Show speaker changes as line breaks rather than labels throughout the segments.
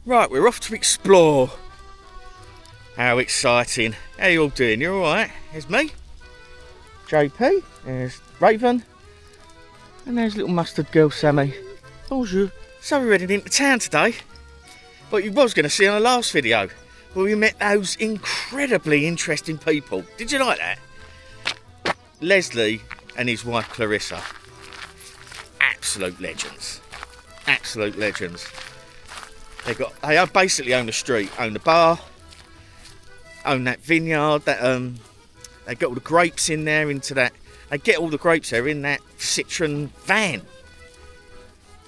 Right, we're off to explore. How exciting. How you all doing? You alright? There's me, JP, there's Raven, and there's little mustard girl Sammy. Bonjour. So we're heading into town today. What you was going to see on the last video, where we met those incredibly interesting people. Did you like that? Leslie and his wife Clarissa. Absolute legends. Absolute legends. They basically own the street, own the bar, own that vineyard, that they get all the grapes in there into that. They get all the grapes there in that Citroen van.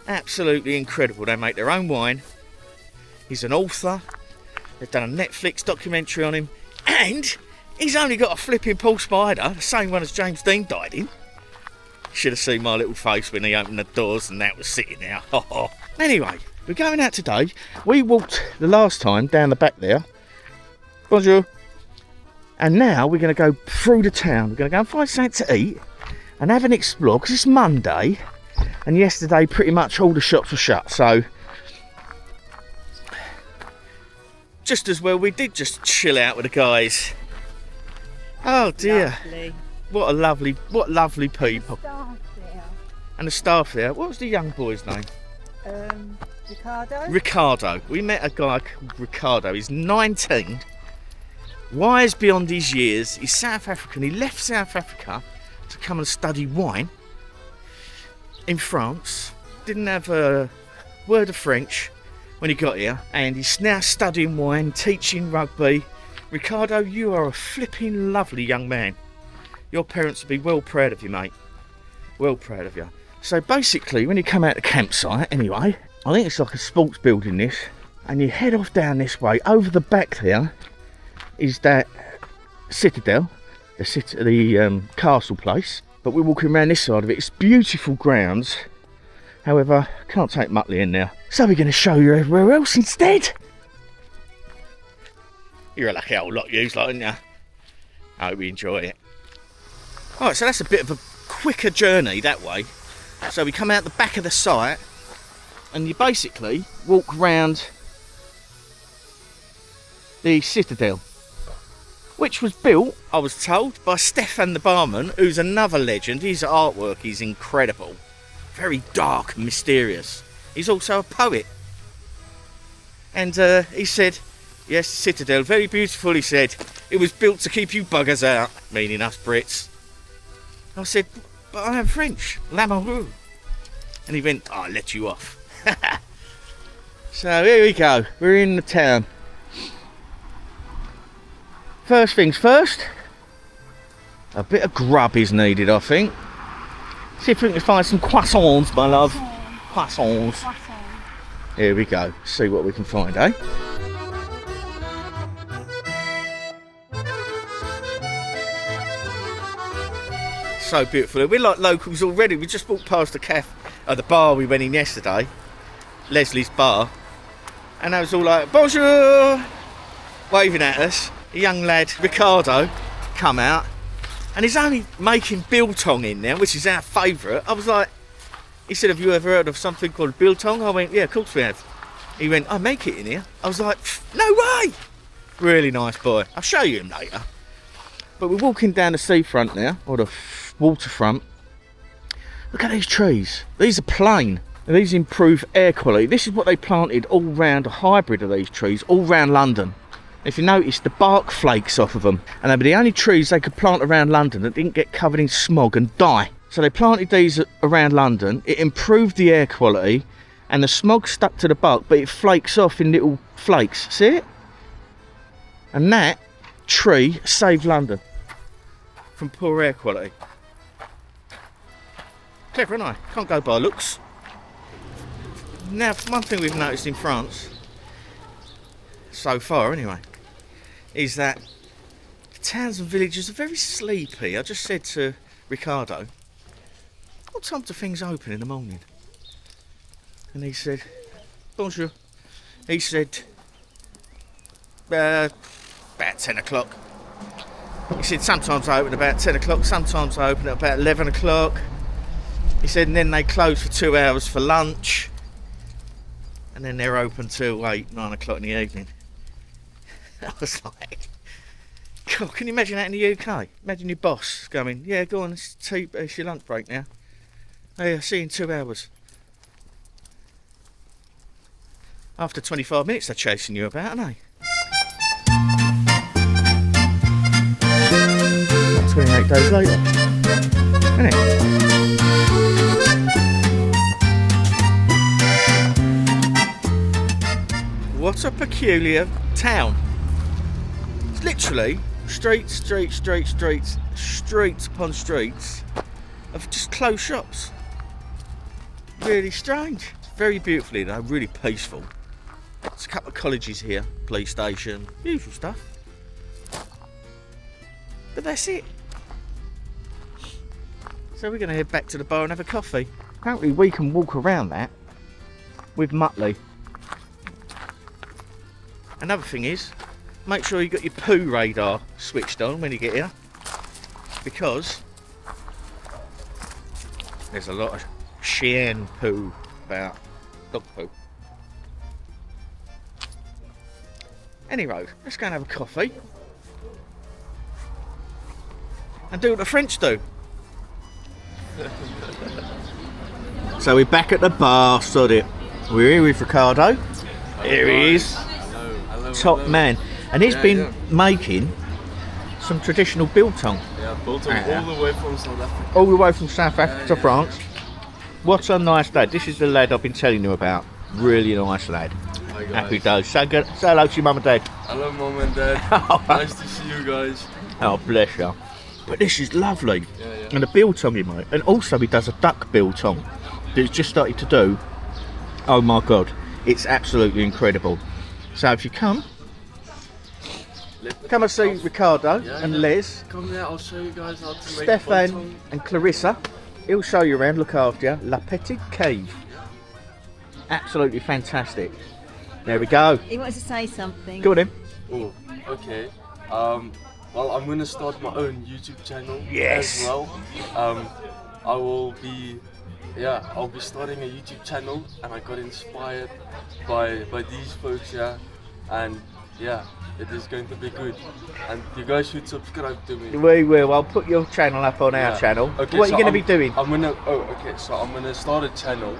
Absolutely incredible. They make their own wine. He's an author. They've done a Netflix documentary on him, and he's only got a flipping Paul Spider, the same one as James Dean died in. Should have seen my little face when he opened the doors and that was sitting there. Anyway, we're going out today. We walked the last time down the back there. Bonjour. And now we're going to go through the town. We're going to go and find something to eat and have an explore, because it's Monday and yesterday pretty much all the shops were shut. So just as well we did just chill out with the guys. Oh dear.
Lovely.
What lovely people. And the staff there. What was the young boy's name?
Ricardo.
Ricardo. We met a guy called Ricardo. He's 19. Wise beyond his years. He's South African. He left South Africa to come and study wine in France. Didn't have a word of French when he got here. And he's now studying wine, teaching rugby. Ricardo, you are a flipping lovely young man. Your parents will be well proud of you, mate. Well proud of you. So basically, when you come out the campsite, anyway, I think it's like a sports building, this, and you head off down this way. Over the back there is that citadel, the castle place. But we're walking around this side of it. It's beautiful grounds. However, can't take Muttley in there. So we're going to show you everywhere else instead. You're a lucky old lot, you, aren't you? I hope you enjoy it. Alright, so that's a bit of a quicker journey that way. So we come out the back of the site and you basically walk round the citadel, which was built, I was told, by Stefan the barman, who's another legend. His artwork is incredible. Very dark and mysterious. He's also a poet. And he said, yes, citadel, very beautiful, he said. It was built to keep you buggers out, meaning us Brits. I said, but I am French, l'amoureux. And he went, I'll let you off. So here we go, we're in the town. First things first, a bit of grub is needed, I think. See if we can find some croissants, my love. Croissants. Here we go, see what we can find, eh? So beautiful. We're like locals already. We just walked past the bar we went in yesterday, Leslie's bar, and I was all like, bonjour, waving at us. A young lad, Ricardo, come out, and he's only making biltong in there, which is our favourite. I was like, he said, have you ever heard of something called biltong? I went, yeah, of course we have. He went, I make it in here. I was like, no way. Really nice boy. I'll show you him later. But we're walking down the seafront now, or the waterfront. Look at these trees. These are plain. These improve air quality. This is what they planted all round, a hybrid of these trees, all round London. If you notice, the bark flakes off of them. And they were the only trees they could plant around London that didn't get covered in smog and die. So they planted these around London. It improved the air quality. And the smog stuck to the bark, but it flakes off in little flakes. See it? And that tree saved London from poor air quality. Clever, isn't I? Can't go by looks. Now, one thing we've noticed in France, so far anyway, is that the towns and villages are very sleepy. I just said to Ricardo, what time do things open in the morning? And he said, bonjour. He said, about 10 o'clock. He said, sometimes I open about 10 o'clock, sometimes I open at about 11 o'clock. He said, and then they close for 2 hours for lunch. and then they're open till 8, 9 o'clock in the evening. I was like, God, can you imagine that in the UK? Imagine your boss going, yeah, go on, it's your lunch break now. Hey, I'll see you in 2 hours. After 25 minutes they're chasing you about, aren't they? 28 days later, isn't it? What a peculiar town. It's literally streets upon streets of just closed shops. Really strange. Very beautifully though, really peaceful. There's a couple of colleges here, police station, usual stuff. But that's it. So we're going to head back to the bar and have a coffee. Apparently we can walk around that with Muttley. Another thing is, make sure you got your poo radar switched on when you get here, because there's a lot of chien poo about, dog poo. Anyway, let's go and have a coffee and do what the French do. So we're back at the bar, sod it. We're here with Ricardo. Here he is.
Hello,
Top man. And he's been making some traditional biltong.
Yeah, biltong all the way from South Africa.
All the way from South Africa to France. What a nice lad. This is the lad I've been telling you about. Really nice lad.
Hi guys.
Happy days. Say hello to your mum and dad.
Hello mum and dad. Nice to see you guys.
Oh, bless you. But this is lovely.
Yeah.
And the biltong he made. And also he does a duck biltong that he's just started to do. Oh my God. It's absolutely incredible. So if you come and see Ricardo and Les.
Come there, I'll show you guys how to make
Stefan
biltong.
and Clarissa. He'll show you around, look after you. La Petite Cave. Absolutely fantastic. There we go.
He wants to say something.
Go on in.
Oh, okay. Well, I'm gonna start my own YouTube channel
Yes.
as well. I'll be starting a YouTube channel, and I got inspired by these folks here, and yeah, it is going to be good. And you guys should subscribe to me.
We will. I'll put your channel up on our channel.
Okay,
What are
so
you going to be doing?
I'm gonna start a channel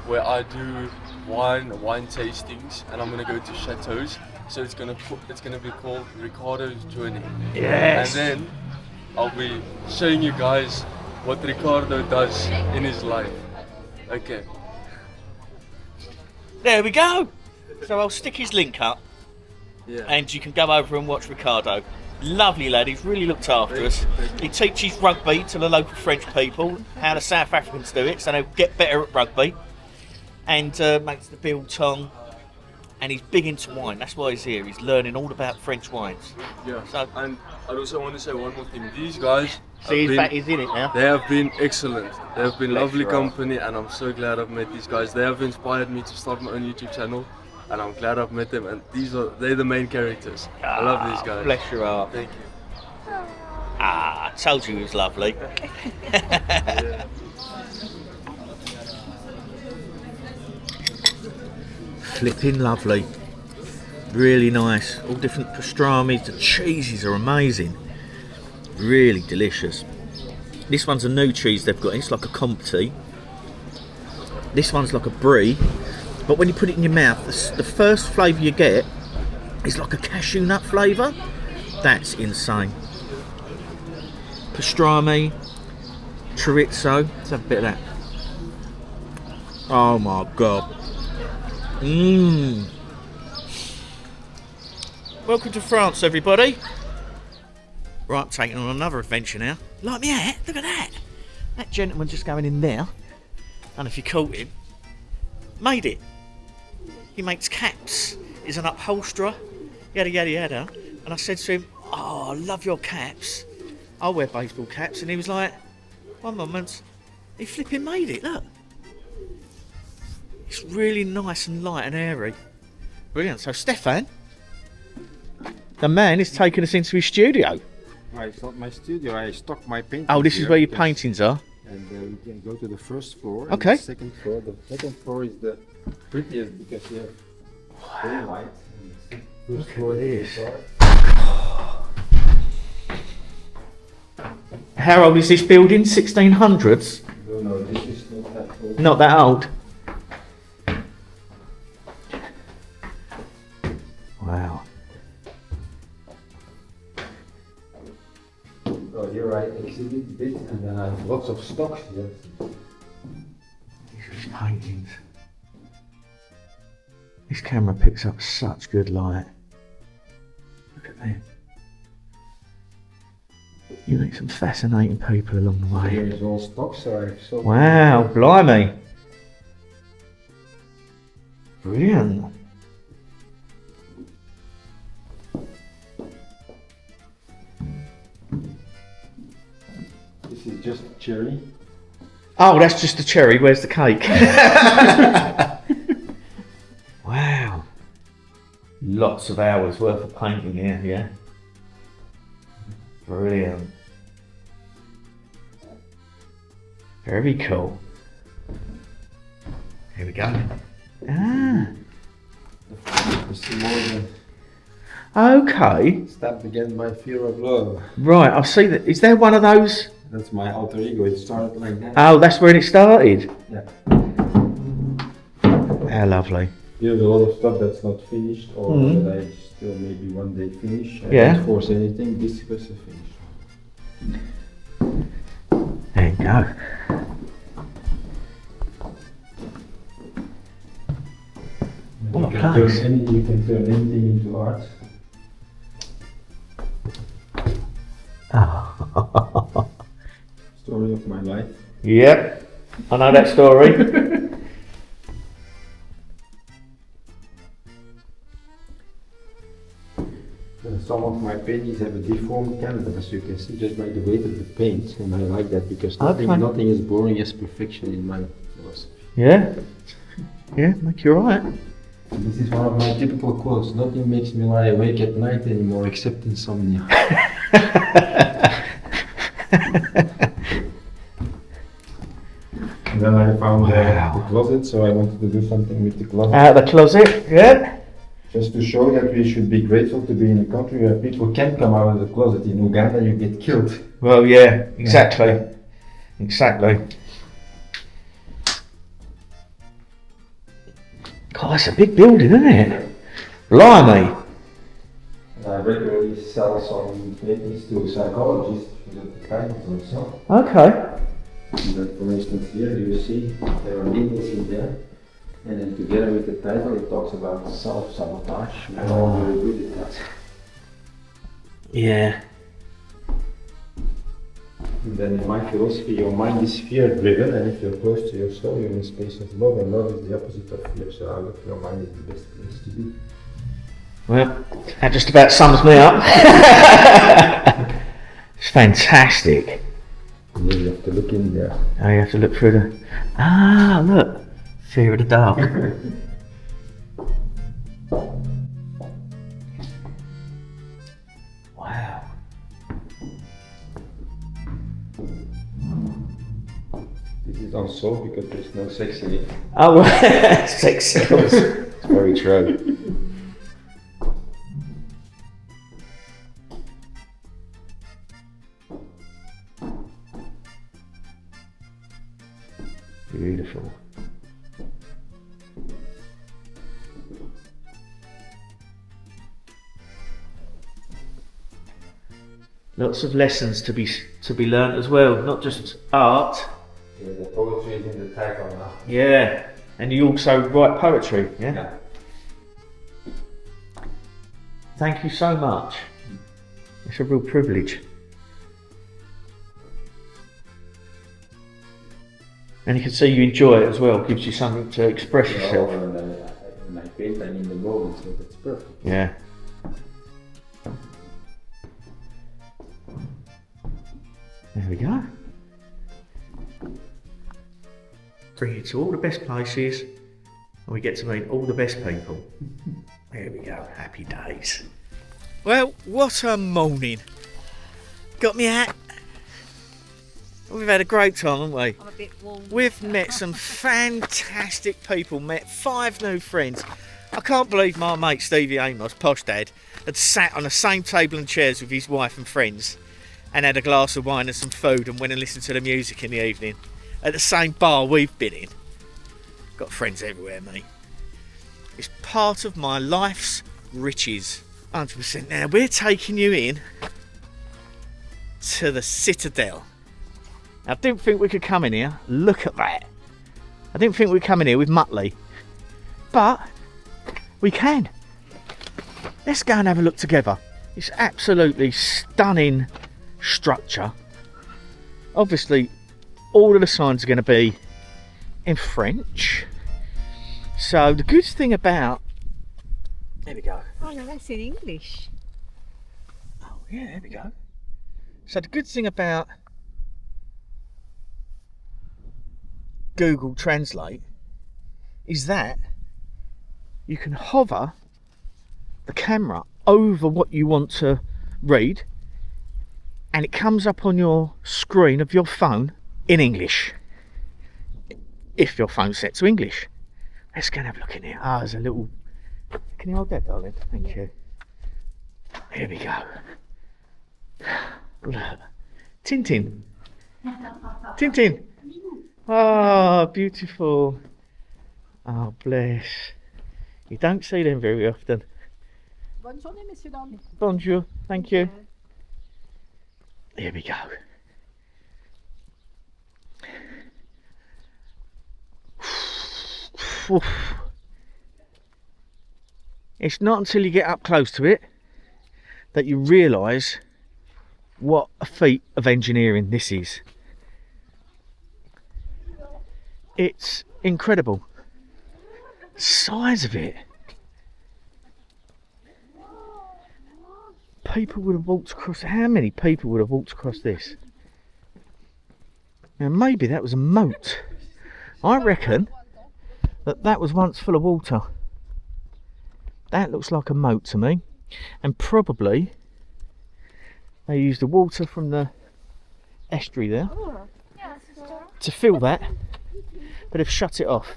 where I do wine tastings, and I'm gonna go to chateaus. So it's gonna be called Ricardo's Journey.
Yes.
And then I'll be showing you guys what Ricardo does in his life. Okay.
There we go. So I'll stick his link up,
Yeah.
and you can go over and watch Ricardo. Lovely lad. He's really looked after us. He teaches rugby to the local French people, how the South Africans do it, so they'll get better at rugby. And makes the biltong. And he's big into wine. That's why he's here. He's learning all about French wines.
Yeah.
So,
And I also want to say one more thing. These guys,
see, he's in it now.
they have been excellent. They have been lovely
Bless your heart.
company, and I'm so glad I've met these guys. They have inspired me to start my own YouTube channel, and I'm glad I've met them. And they're the main characters. I love these guys.
Bless your heart.
Thank you.
I told you he was lovely. Flipping lovely. Really nice. All different pastrami. The cheeses are amazing. Really delicious. This one's a new cheese they've got. It's like a Comté. This one's like a brie. But when you put it in your mouth, the first flavour you get is like a cashew nut flavour. That's insane. Pastrami, chorizo. Let's have a bit of that. Oh my God. Mmm. Welcome to France, everybody. Right, taking on another adventure now. Like me hat, look at that. That gentleman just going in there, and if you caught him, made it. He makes caps. He's an upholsterer. Yada yada yada. And I said to him, "Oh, I love your caps. I'll wear baseball caps." And he was like, "One moment." He flipping made it. Look. It's really nice and light and airy. Brilliant. So Stefan, the man, is taking us into his studio.
It's not my studio. I stock my paintings.
Oh, this is
here.
where your
Yes.
paintings are.
And we can go to the first floor.
Okay.
And the second floor. The second floor is the prettiest because you have daylight. And the first floor is the dark.
How old is this building? 1600s?
No, this is not that old.
Not that old. Wow.
Oh, here I exhibit a bit, and then I have lots of stocks here.
These are his paintings. This camera picks up such good light. Look at them. You meet some fascinating people along the way.
Here is all stocks, so I have so
Wow, blimey. Brilliant.
This is just cherry.
Oh, that's just the cherry. Where's the cake? Wow. Lots of hours worth of painting here, yeah. Brilliant. Very cool. Here we go. Ah.
This is more than
Okay.
stamped against my fear of love.
Right, I see that. Is there one of those?
That's my alter ego. It started like that.
Oh, that's where it started.
Yeah.
How lovely.
Here's a lot of stuff that's not finished or
Mhm.
that I still maybe one day finish. I
Yeah.
don't force anything. This was a finish.
There you go. What a place.
You can turn anything into art.
Oh.
Story of my life.
Yep, I know that story.
Some of my paintings have a deformed canvas, as you can see, just by the weight of the paint, and I like that because
Okay.
nothing is boring as perfection in my philosophy.
Yeah, yeah, make you right.
This is one of my typical quotes: "Nothing makes me lie awake at night anymore except insomnia." And then I found
Wow.
the closet, so I wanted to do something with the closet.
Out of the closet, yeah.
Just to show that we should be grateful to be in a country where people can come out of the closet. In Uganda, you get killed.
Well, yeah, exactly. Exactly. God, that's a big building, isn't it? Blimey.
And I regularly sell some paintings to psychologists who do the titles also.
Okay.
But for instance, here you see there are needles in there. And then together with the title, it talks about self-sabotage. We're all very good at that.
Yeah.
And then in my philosophy, your mind is fear-driven, and if you're close to your soul, you're in a space of love, and love is the opposite of fear. So I look, your mind is the best place to be.
Well, that just about sums me up. It's fantastic.
And then you have to look in there.
Now you have to look through the... Ah, look. Fear of the dark. Wow.
This is unsolved because there's no sex in it.
Oh, sex sells. It's very true. Beautiful. Lots of lessons to be learnt as well, not just art.
Yeah, the poetry is in the title now.
Yeah, and you also write poetry, yeah?
Yeah.
Thank you so much. It's a real privilege. And you can see you enjoy it as well, gives you something to express yourself.
When I paint, I'm in the moment, so that's perfect.
Yeah. There we go. Bring you to all the best places, and we get to meet all the best people. There we go, happy days. Well, what a morning. Got me hat. We've had a great time, haven't we?
I'm a bit warm.
We've met some fantastic people, met 5 new friends. I can't believe my mate Stevie Amos, Posh Dad, had sat on the same table and chairs with his wife and friends and had a glass of wine and some food and went and listened to the music in the evening at the same bar we've been in. Got friends everywhere, mate. It's part of my life's riches. 100%. Now we're taking you in to the Citadel. I didn't think we could come in here. Look at that. I didn't think we'd come in here with Muttley. But we can. Let's go and have a look together. It's absolutely stunning structure. Obviously, all of the signs are going to be in French. So the good thing about... There we go.
Oh no, that's in English.
Oh yeah, there we go. So the good thing about Google Translate is that you can hover the camera over what you want to read and it comes up on your screen of your phone in English, if your phone's set to English. Let's go and have a look in here. Ah, there's a little... Can you hold that, darling? Thank you. Here we go. Look. Tintin. Tintin. Oh, beautiful. Oh, bless. You don't see them very often.
Bonne journée, messieurs, dames.
Bonjour. Thank you. Here we go. It's not until you get up close to it that you realise what a feat of engineering this is. It's incredible. The size of it. People would have walked across. How many people would have walked across this? Now maybe that was a moat. I reckon that was once full of water. That looks like a moat to me, and probably they used the water from the estuary there to fill that, but they've shut it off.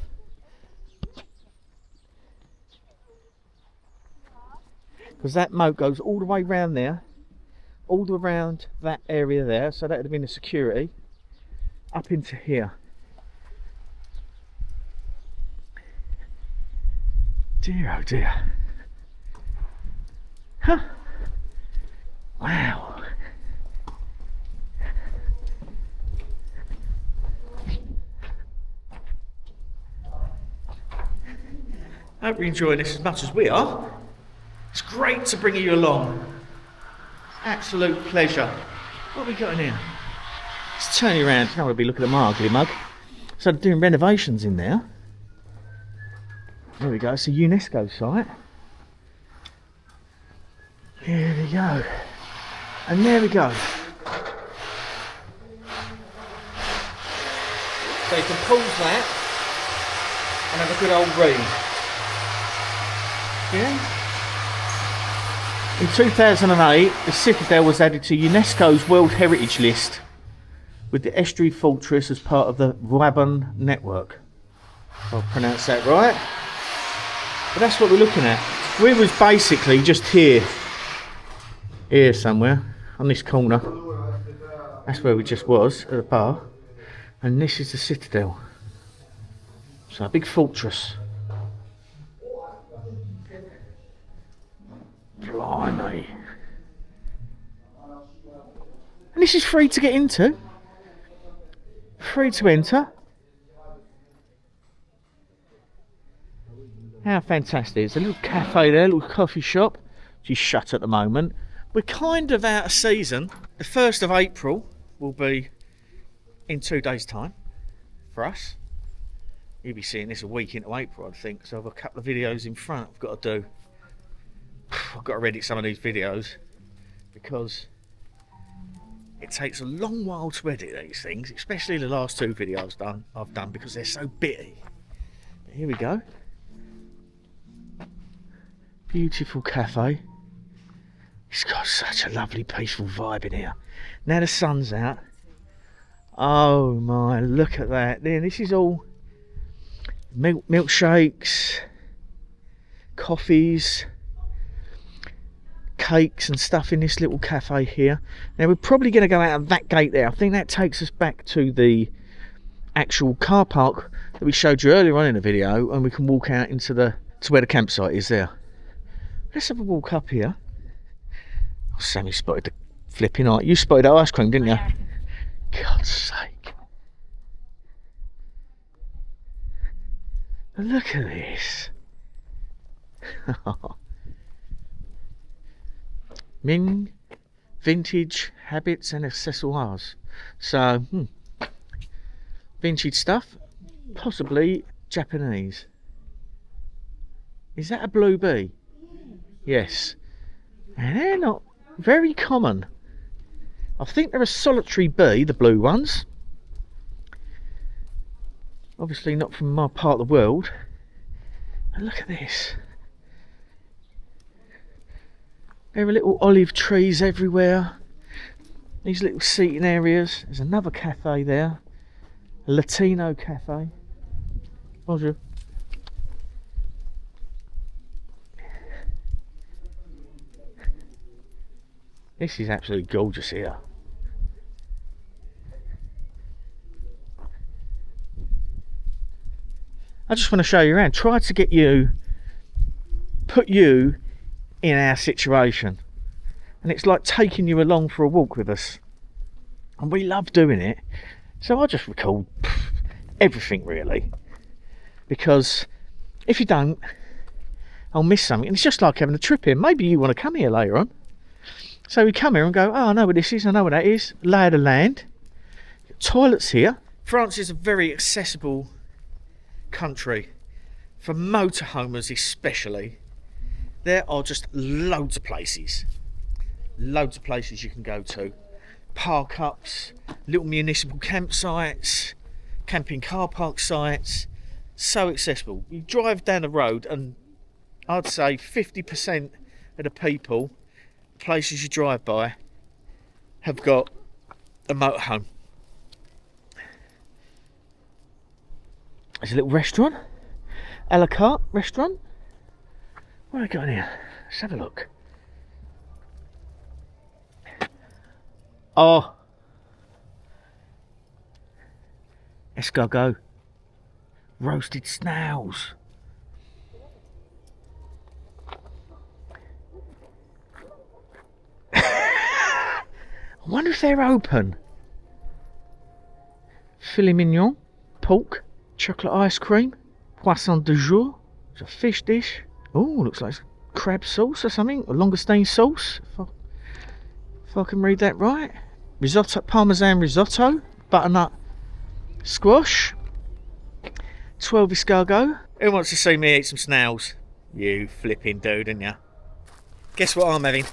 Because that moat goes all the way round there, all the way around that area there, so that would have been the security, up into here. Dear oh dear. Huh. Wow. I hope you're enjoying this as much as we are. It's great to bring you along. Absolute pleasure. What have we got in here? Let's turn you around. You don't want to be looking at my ugly mug. So they're doing renovations in there. There we go, it's a UNESCO site. Here we go. And there we go. So you can pause that and have a good old read. Yeah? In 2008, the Citadel was added to UNESCO's World Heritage List with the Estuary Fortress as part of the Vauban network. If I'll pronounce that right. But that's what we're looking at. We was basically just here somewhere, on this corner. That's where we just was, at the bar. And this is the Citadel. So a big fortress. Blimey. And this is free to get into. Free to enter. How fantastic. It's a little cafe there, a little coffee shop. Which is shut at the moment. We're kind of out of season. The 1st of April will be in 2 days' time for us. You'll be seeing this a week into April, I think. So I've got a couple of videos in front I've got to do. I've got to edit some of these videos because it takes a long while to edit these things, especially the last 2 videos I've done because they're so bitty. But here we go. Beautiful cafe. It's got such a lovely peaceful vibe in here. Now the sun's out, Oh my, look at that. Then this is all milkshakes, coffees, cakes and stuff in this little cafe here. Now we're probably going to go out of that gate there. I think that takes us back to the actual car park that we showed you earlier on in the video, and we can walk out into to where the campsite is there. Let's have a walk up here. Oh, Sammy spotted the flipping eye. You spotted that ice cream, didn't you? God's sake. Look at this. Ming, vintage habits and accessoires. So, vintage stuff, possibly Japanese. Is that a blue bee? Yes. And they're not very common. I think they're a solitary bee, the blue ones. Obviously not from my part of the world. And look at this. There are little olive trees everywhere. These little seating areas. There's another cafe there. A Latino cafe. Bonjour. This is absolutely gorgeous here. I just want to show you around. Try to get you, put you in our situation. And it's like taking you along for a walk with us. And we love doing it. So I just record everything really. Because if you don't, I'll miss something. And it's just like having a trip here. Maybe you want to come here later on. So we come here and go, oh, I know what this is, I know what that is. Lay of the land. Toilets here. France is a very accessible country. For motorhomers especially. There are just loads of places. Loads of places you can go to. Park ups, little municipal campsites, camping car park sites. So accessible. You drive down the road and I'd say 50% of the people, places you drive by, have got a motorhome. There's a little restaurant, a la carte restaurant. What have I got in here? Let's have a look. Oh, escargot, roasted snails. I wonder if they're open. Filet mignon, pork, chocolate ice cream, poisson du jour, it's a fish dish. Oh, looks like crab sauce or something, a langoustine sauce, if I can read that right. Risotto, parmesan risotto, butternut squash, 12 escargot. Who wants to see me eat some snails? You flipping dude, didn't you? Guess what I'm having?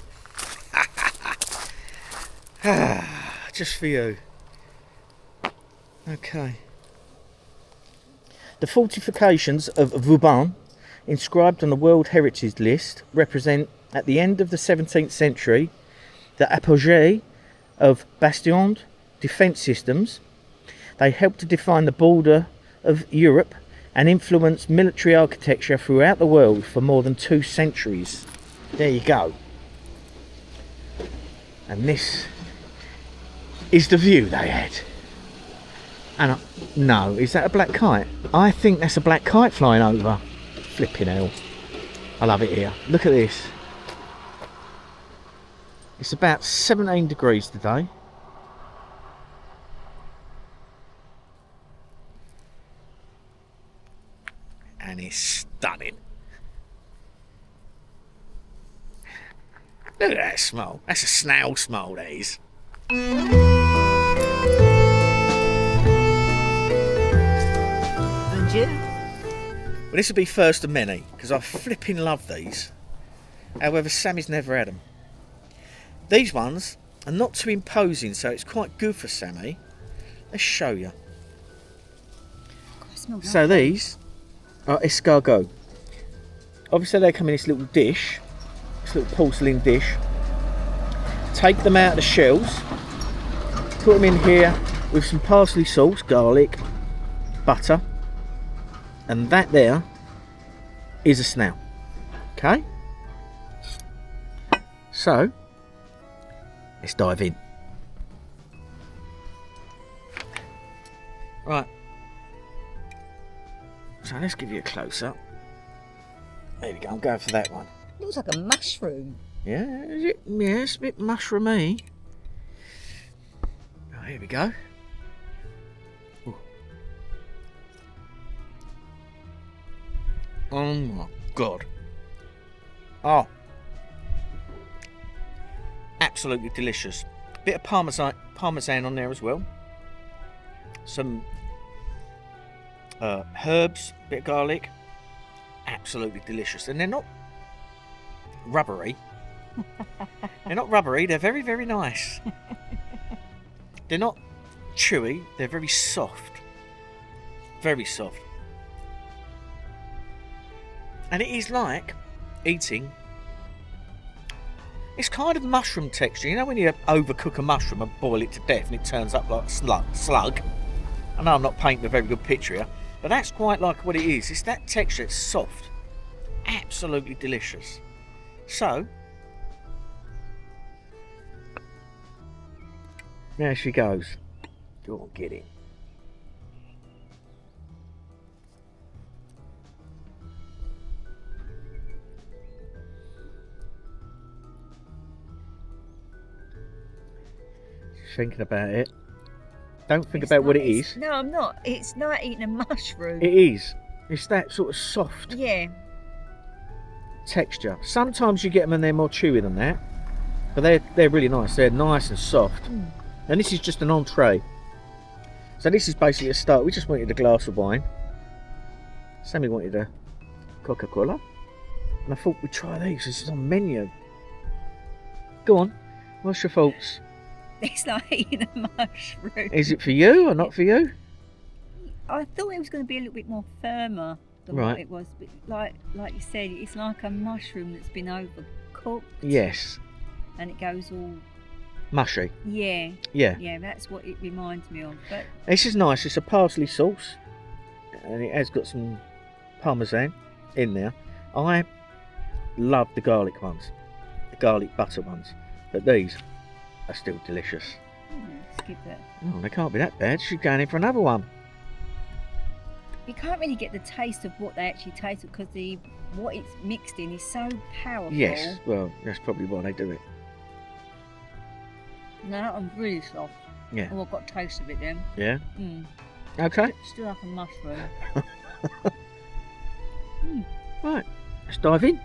Just for you. Okay. The fortifications of Vauban, inscribed on the World Heritage List, represent, at the end of the 17th century, the apogee of bastion defence systems. They helped to define the border of Europe and influence military architecture throughout the world for more than 2 centuries. There you go. And this is the view they had. And no, is that a black kite? I think that's a black kite flying over. Flipping hell. I love it here. Look at this. It's about 17 degrees today. And it's stunning. Look at that smile. That's a snail smile, that is.
And you?
Well, this will be first of many, because I flipping love these. However, Sammy's never had them. These ones are not too imposing, so it's quite good for Sammy. Let's show you. So these are escargot. Obviously they come in this little dish, this little porcelain dish. Take them out of the shells, put them in here with some parsley sauce, garlic, butter, and that there is a snout. Okay? So, let's dive in. Right. So let's give you a close up. There we go, I'm going for that one.
Looks like a mushroom.
Yeah, is it? Yeah, it's a bit mushroomy. Oh, here we go. Ooh. Oh my god. Oh. Absolutely delicious. Bit of parmesan on there as well. Some herbs, bit of garlic. Absolutely delicious. And they're not rubbery. They're not rubbery, they're very, very nice. They're not chewy, they're very soft. Very soft. And it is like eating, it's kind of mushroom texture. You know when you overcook a mushroom and boil it to death and it turns up like a slug? I know I'm not painting a very good picture here, but that's quite like what it is. It's that texture, it's soft. Absolutely delicious. So, there she goes. Go on, get it. Thinking about it. Don't think about what it is.
No, I'm not. It's like eating a mushroom.
It is. It's that sort of soft
Yeah.
texture. Sometimes you get them and they're more chewy than that, but they're really nice. They're nice and soft. And this is just an entree. So this is basically a start. We just wanted a glass of wine. Sammy wanted a Coca-Cola, and I thought we'd try these. This is on menu. Go on. What's your thoughts?
It's like eating a mushroom.
Is it for you or not for you?
I thought it was going to be a little bit more firmer than
Right.
what it was. But like you said, it's like a mushroom that's been overcooked.
Yes.
And it goes all...
Mushy.
Yeah.
Yeah.
Yeah, that's what it reminds me of. But
This is nice. It's a parsley sauce, and it has got some parmesan in there. I love the garlic ones, the garlic butter ones, but these are still delicious.
skip that.
Oh, they can't be that bad. She's going in for another one.
You can't really get the taste of what they actually taste because what it's mixed in is so powerful.
Yes, well, that's probably why they do it.
No, that one's really soft.
Yeah.
Oh, I've got a taste of it then.
Yeah?
Mm.
Okay.
Still like a mushroom.
Right, let's dive in.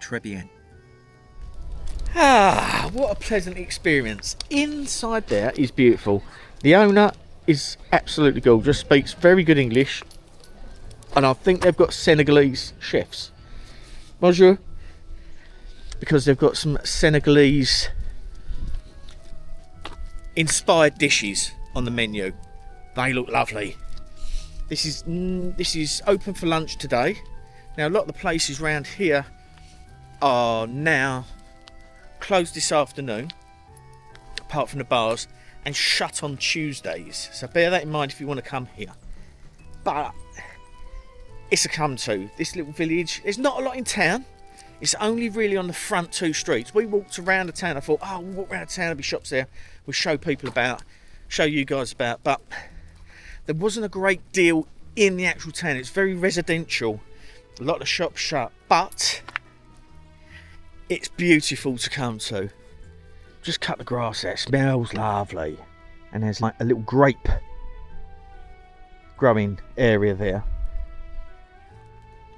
Très bien. Ah, what a pleasant experience. Inside there is beautiful. The owner is absolutely gorgeous, speaks very good English, and I think they've got Senegalese chefs. Bonjour. Because they've got some Senegalese inspired dishes on the menu. They look lovely. This is open for lunch today. Now a lot of the places around here are now closed this afternoon, apart from the bars, and shut on Tuesdays. So bear that in mind if you want to come here. But it's a come to. This little village, there's not a lot in town. It's only really on the front two streets. We walked around the town. I thought, oh, we'll walk around the town, there'll be shops there. We'll show people about, show you guys about. But there wasn't a great deal in the actual town. It's very residential. A lot of shops shut. But it's beautiful to come to. Just cut the grass there. It smells lovely. And there's like a little grape growing area there.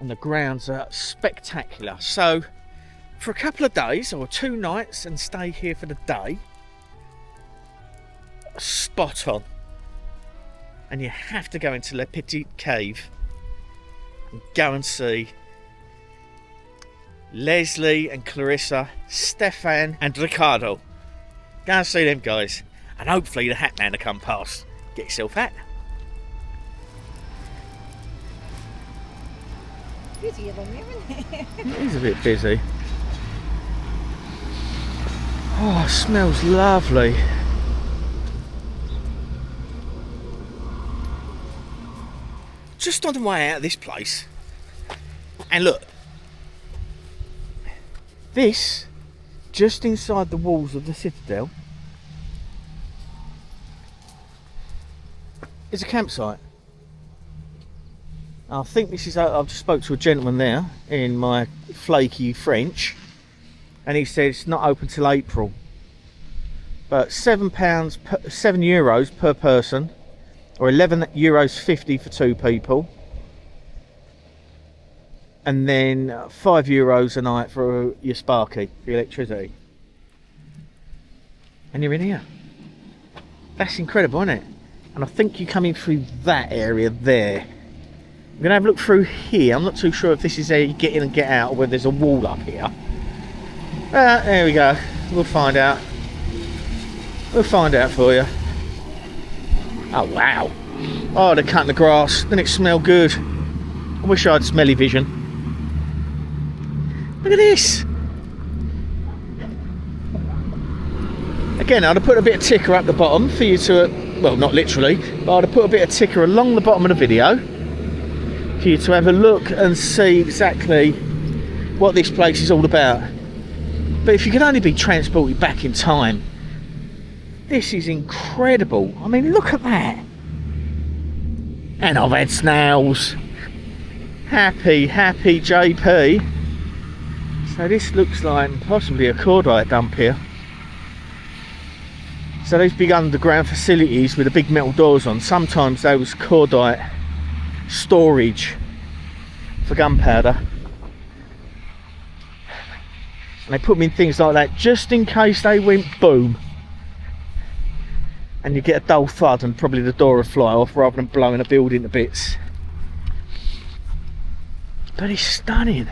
And the grounds are spectacular. So for a couple of days or 2 nights and stay here for the day, spot on. And you have to go into Le Petit Cave and go and see Leslie and Clarissa, Stefan and Ricardo. Go and see them guys, and hopefully the hat man will come past. Get yourself hat.
Busy along there, isn't it?
It is a bit busy. Oh, it smells lovely. Just on the way out of this place, and look, this, just inside the walls of the Citadel, is a campsite. I think this is, I've just spoke to a gentleman there in my flaky French, and he said it's not open till April. But €7 per person, or €11.50 for 2 people, and then €5 a night for your sparky, for your electricity. And you're in here. That's incredible, isn't it? And I think you're coming through that area there. I'm going to have a look through here. I'm not too sure if this is how you get in and get out, or whether there's a wall up here. There we go. We'll find out. We'll find out for you. Oh wow. Oh, they're cutting the grass. Doesn't it smell good? I wish I had smelly vision. Look at this. Again, I'd have put a bit of ticker up the bottom for you to, well, not literally, but I'd have put a bit of ticker along the bottom of the video for you to have a look and see exactly what this place is all about. But if you could only be transported back in time, this is incredible. I mean, look at that. And I've had snails. Happy, happy JP. So this looks like possibly a cordite dump here. So these big underground facilities with the big metal doors on, sometimes they was cordite storage for gunpowder. And they put them in things like that just in case they went boom. And you get a dull thud and probably the door would fly off rather than blowing a building to bits. But it's stunning.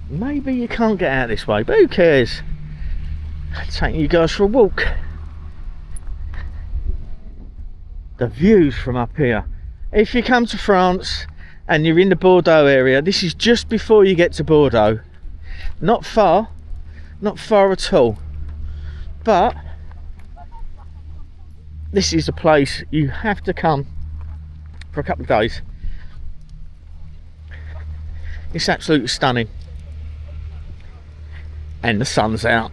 Maybe you can't get out this way, but who cares? I'm taking you guys for a walk. The views from up here. If you come to France and you're in the Bordeaux area, this is just before you get to Bordeaux. Not far at all. But this is a place you have to come for a couple of days. It's absolutely stunning. And the sun's out.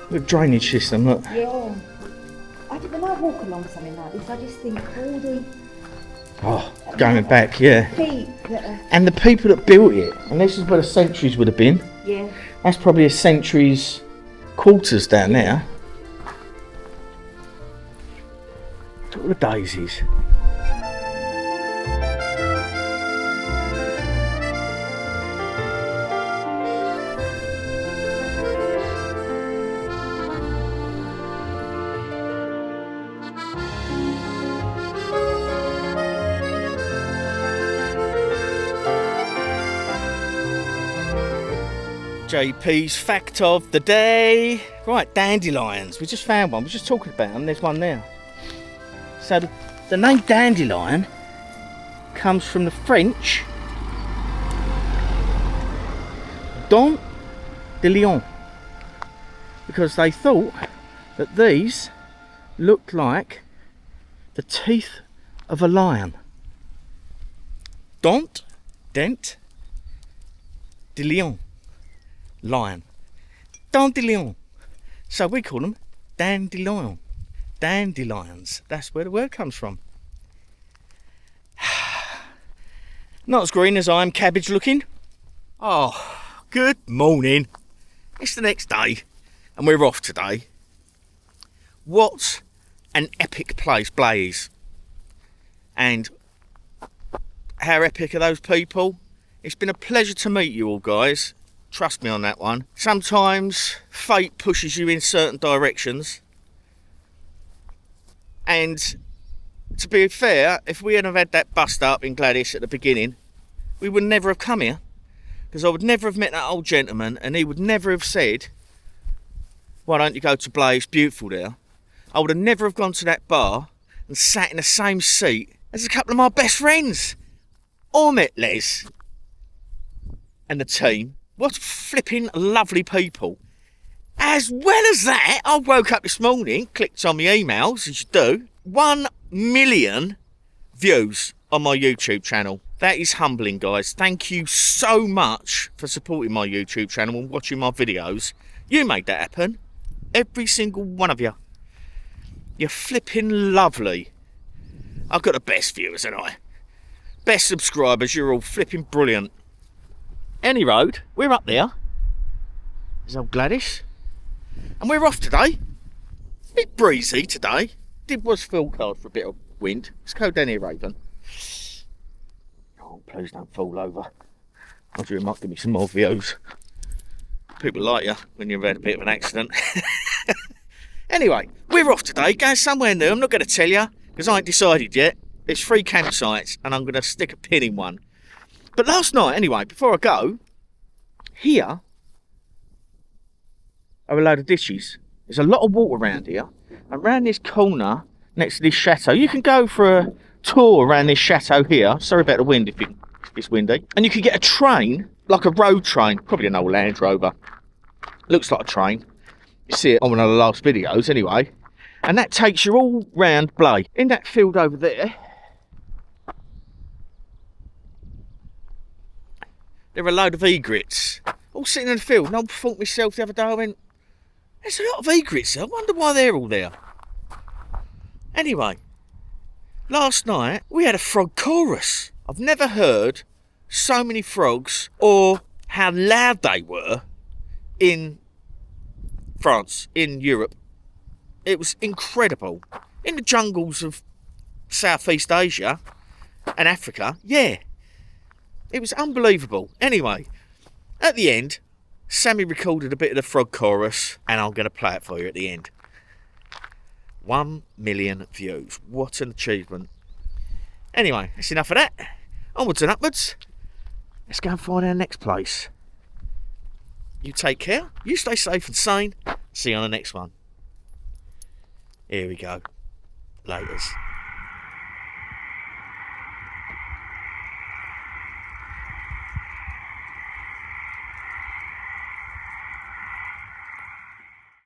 The drainage system, look.
Yeah. When I walk along something like this, I just think all the
Going back, yeah.
feet that are,
And the people that built it, and this is where the sentries would have been.
yeah.
That's probably a sentry's quarters down there. Look at the daisies. JP's fact of the day. Right, dandelions. We just found one. We're just talking about them. There's one there. So the name dandelion comes from the French dent de lion, because they thought that these looked like the teeth of a lion. Dent de lion. Lion. dandelion. So we call them dandelion. Dandelions. That's where the word comes from. Not as green as I am cabbage looking. Oh, good morning. It's the next day and we're off today. What an epic place BLAYE is. And how epic are those people? It's been a pleasure to meet you all, guys. Trust me on that one. Sometimes fate pushes you in certain directions. And to be fair, if we hadn't have had that bust up in Gladys at the beginning, we would never have come here. Because I would never have met that old gentleman and he would never have said, why don't you go to BLAYE, it's beautiful there. I would have never have gone to that bar and sat in the same seat as a couple of my best friends. Or met Les and the team. What flipping lovely people. As well as that, I woke up this morning, clicked on my emails, as you do. 1 million views on my YouTube channel. That is humbling, guys. Thank you so much for supporting my YouTube channel and watching my videos. You made that happen. Every single one of you. You're flipping lovely. I've got the best viewers, haven't I? Best subscribers, you're all flipping brilliant. Any road, we're up there. There's old Gladys. And we're off today. Bit breezy today. Was forecast for a bit of wind. Let's go down here, Raven. Oh, please don't fall over. I do, it might give me some more views. People like you when you've had a bit of an accident. Anyway, we're off today, going somewhere new. I'm not going to tell you, because I ain't decided yet. There's 3 campsites, and I'm going to stick a pin in one. But last night, anyway, before I go, here are a load of dishes. There's a lot of water around here. Around this corner, next to this chateau, you can go for a tour around this chateau here. Sorry about the wind if it's windy. And you can get a train, like a road train, probably an old Land Rover. Looks like a train. You see it on one of the last videos anyway. And that takes you all round BLAYE. In that field over there, there are a load of egrets. All sitting in the field. And I thought to myself the other day, I went, there's a lot of egrets there. I wonder why they're all there. Anyway, last night we had a frog chorus. I've never heard so many frogs or how loud they were in France, in Europe. It was incredible. In the jungles of Southeast Asia and Africa, yeah. It was unbelievable. Anyway, at the end, Sammy recorded a bit of the frog chorus and I'm going to play it for you at the end. 1 million views. What an achievement. Anyway, that's enough of that. Onwards and upwards. Let's go and find our next place. You take care. You stay safe and sane. See you on the next one. Here we go. Laters.